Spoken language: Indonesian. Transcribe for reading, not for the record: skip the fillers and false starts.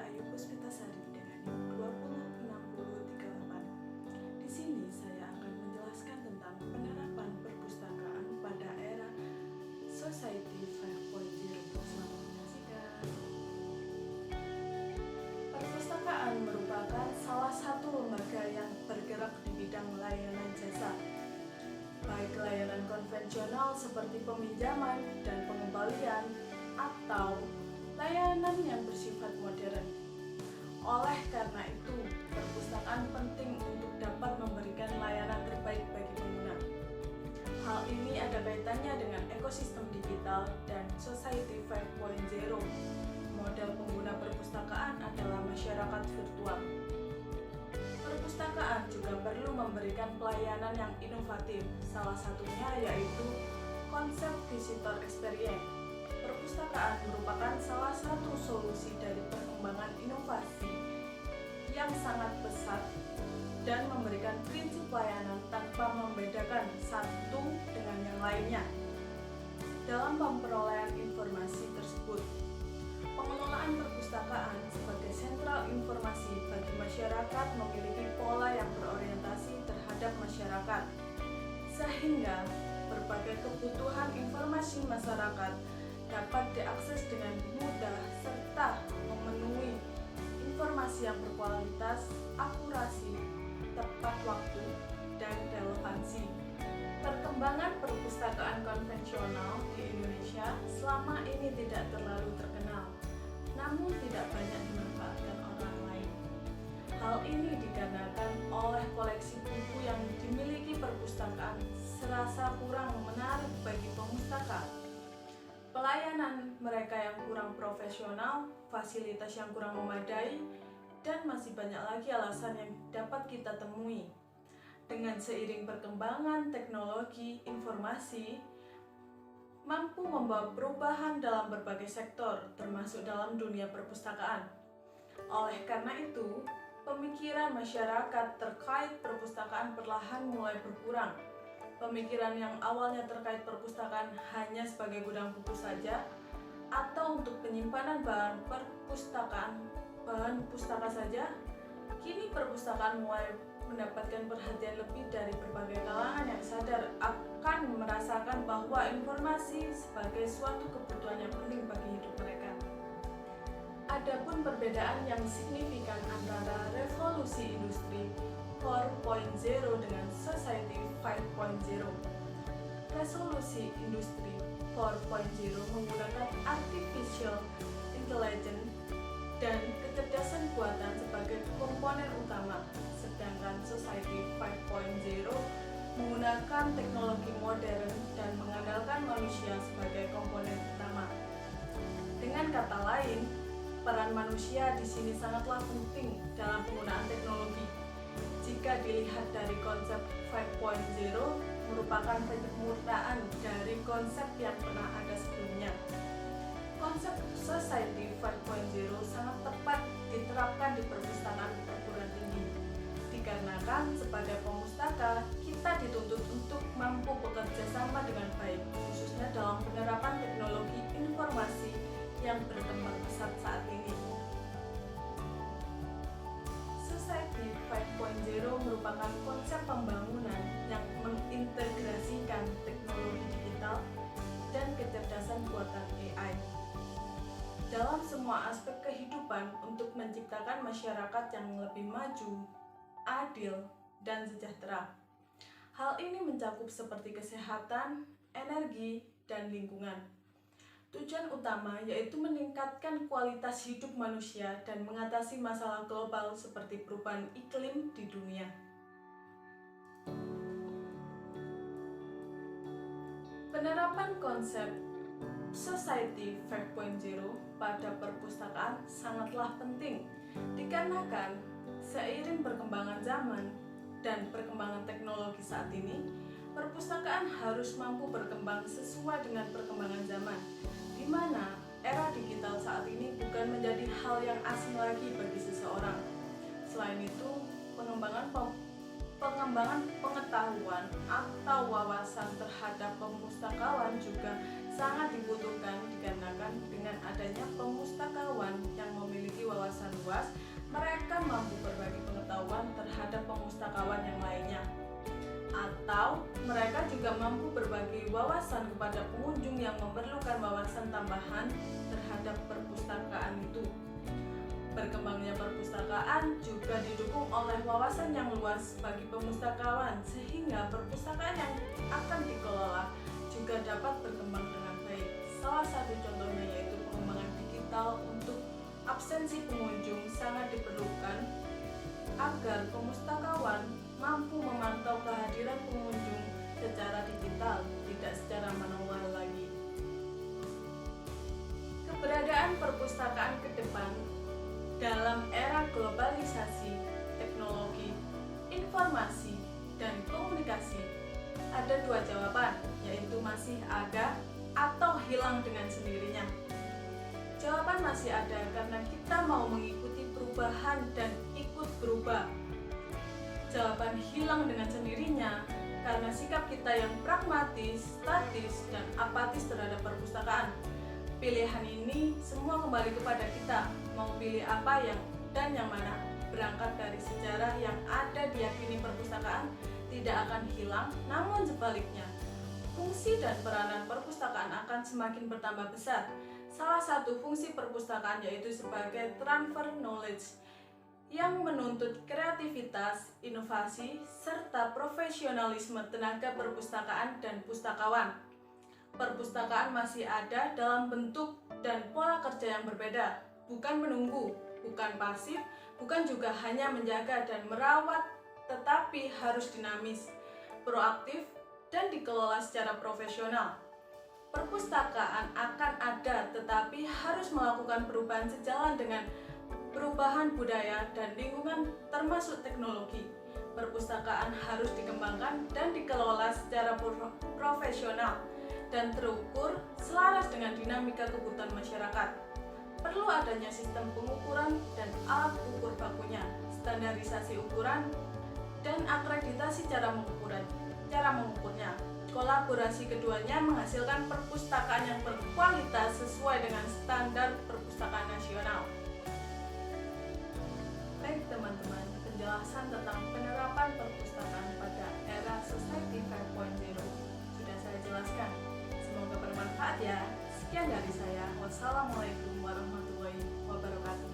Ayu Puspitasari dengan NIM 206038. Di sini saya akan menjelaskan tentang penerapan perpustakaan pada era Society 5.0. Selamat menyaksikan. Perpustakaan merupakan salah satu lembaga yang bergerak di bidang layanan jasa, baik layanan konvensional seperti peminjaman dan pengembalian atau layanan yang bersifat modern. Oleh karena itu, perpustakaan penting untuk dapat memberikan layanan terbaik bagi pengguna. Hal ini ada kaitannya dengan ekosistem digital dan Society 5.0. Model pengguna perpustakaan adalah masyarakat virtual. Perpustakaan juga perlu memberikan pelayanan yang inovatif, salah satunya yaitu konsep visitor experience. Perpustakaan merupakan salah satu solusi dari perkembangan inovasi yang sangat pesat dan memberikan prinsip pelayanan tanpa membedakan satu dengan yang lainnya. Dalam pemperolehan informasi tersebut, pengelolaan perpustakaan sebagai sentral informasi bagi masyarakat memiliki pola yang berorientasi terhadap masyarakat, sehingga berbagai kebutuhan informasi masyarakat dapat diakses dengan mudah serta memenuhi informasi yang berkualitas, akurasi, tepat waktu, dan relevansi. Perkembangan perpustakaan konvensional di Indonesia selama ini tidak terlalu terkenal, namun tidak banyak dimanfaatkan orang lain. Hal ini dikarenakan oleh koleksi buku yang dimiliki perpustakaan serasa kurang menarik bagi pemustaka. Pelayanan mereka yang kurang profesional, fasilitas yang kurang memadai, dan masih banyak lagi alasan yang dapat kita temui. Dengan seiring perkembangan teknologi informasi, mampu membawa perubahan dalam berbagai sektor, termasuk dalam dunia perpustakaan. Oleh karena itu, pemikiran masyarakat terkait perpustakaan perlahan mulai berkurang. Pemikiran yang awalnya terkait perpustakaan hanya sebagai gudang buku saja atau untuk penyimpanan bahan pustaka saja, kini perpustakaan mulai mendapatkan perhatian lebih dari berbagai kalangan yang sadar akan merasakan bahwa informasi sebagai suatu kebutuhan yang penting bagi hidup mereka. Adapun perbedaan yang signifikan antara revolusi industri 4.0 dengan Society 5.0. Resolusi industri 4.0 menggunakan artificial intelligence dan kecerdasan buatan sebagai komponen utama, sedangkan Society 5.0 menggunakan teknologi modern dan mengandalkan manusia sebagai komponen utama. Dengan kata lain, peran manusia di sini sangatlah penting dalam penggunaan teknologi. Jika dilihat dari konsep 5.0 merupakan penyempurnaan dari konsep yang pernah ada sebelumnya. Konsep Society 5.0 sangat tepat diterapkan di perpustakaan perguruan tinggi. Dikarenakan sebagai pemustaka, kita dituntut untuk mampu bekerja sama dengan baik, khususnya dalam penerapan teknologi informasi yang berkembang pesat saat ini. Society 5.0 merupakan konsep pembangunan yang mengintegrasikan teknologi digital dan kecerdasan buatan AI dalam semua aspek kehidupan untuk menciptakan masyarakat yang lebih maju, adil, dan sejahtera. Hal ini mencakup seperti kesehatan, energi, dan lingkungan. Tujuan utama yaitu meningkatkan kualitas hidup manusia dan mengatasi masalah global seperti perubahan iklim di dunia. Penerapan konsep Society 5.0 pada perpustakaan sangatlah penting, dikarenakan seiring perkembangan zaman dan perkembangan teknologi saat ini, perpustakaan harus mampu berkembang sesuai dengan perkembangan zaman, di mana era digital saat ini bukan menjadi hal yang asing lagi bagi seseorang. Selain itu, pengembangan pengetahuan atau wawasan terhadap pemustakawan juga sangat dibutuhkan dikarenakan dengan adanya pemustakawan yang memiliki wawasan luas, mereka mampu berbagi pengetahuan terhadap pemustakawan yang lainnya. Atau mereka juga mampu berbagi wawasan kepada pengunjung yang memerlukan wawasan tambahan terhadap perpustakaan itu. Berkembangnya perpustakaan juga didukung oleh wawasan yang luas bagi pemustakawan, sehingga perpustakaan yang akan dikelola juga dapat berkembang dengan baik. Salah satu contohnya yaitu pengembangan digital untuk absensi pengunjung sangat diperlukan agar pemustakawan mampu memantau kehadiran pengunjung secara digital, tidak secara manual lagi. Keberadaan perpustakaan ke depan dalam era globalisasi, teknologi, informasi, dan komunikasi, ada dua jawaban, yaitu masih ada atau hilang dengan sendirinya. Jawaban masih ada karena kita mau mengikuti perubahan dan ikut berubah. Jawaban hilang dengan sendirinya karena sikap kita yang pragmatis, statis, dan apatis terhadap perpustakaan. Pilihan ini semua kembali kepada kita, mau pilih apa dan yang mana. Berangkat dari sejarah yang ada diyakini perpustakaan tidak akan hilang, namun sebaliknya, fungsi dan peranan perpustakaan akan semakin bertambah besar. Salah satu fungsi perpustakaan yaitu sebagai transfer knowledge yang menuntut kreativitas, inovasi, serta profesionalisme tenaga perpustakaan dan pustakawan. Perpustakaan masih ada dalam bentuk dan pola kerja yang berbeda, bukan menunggu, bukan pasif, bukan juga hanya menjaga dan merawat, tetapi harus dinamis, proaktif, dan dikelola secara profesional. Perpustakaan akan ada, tetapi harus melakukan perubahan sejalan dengan perubahan budaya dan lingkungan termasuk teknologi. Perpustakaan harus dikembangkan dan dikelola secara profesional dan terukur selaras dengan dinamika kebutuhan masyarakat. Perlu adanya sistem pengukuran dan alat ukur bakunya, standarisasi ukuran, dan akreditasi cara mengukurnya. Kolaborasi keduanya menghasilkan perpustakaan yang berkualitas sesuai dengan standar perpustakaan nasional. Baik teman-teman, penjelasan tentang penerapan perpustakaan pada era Society 5.0 sudah saya jelaskan. Semoga bermanfaat ya. Sekian dari saya. Wassalamualaikum warahmatullahi wabarakatuh.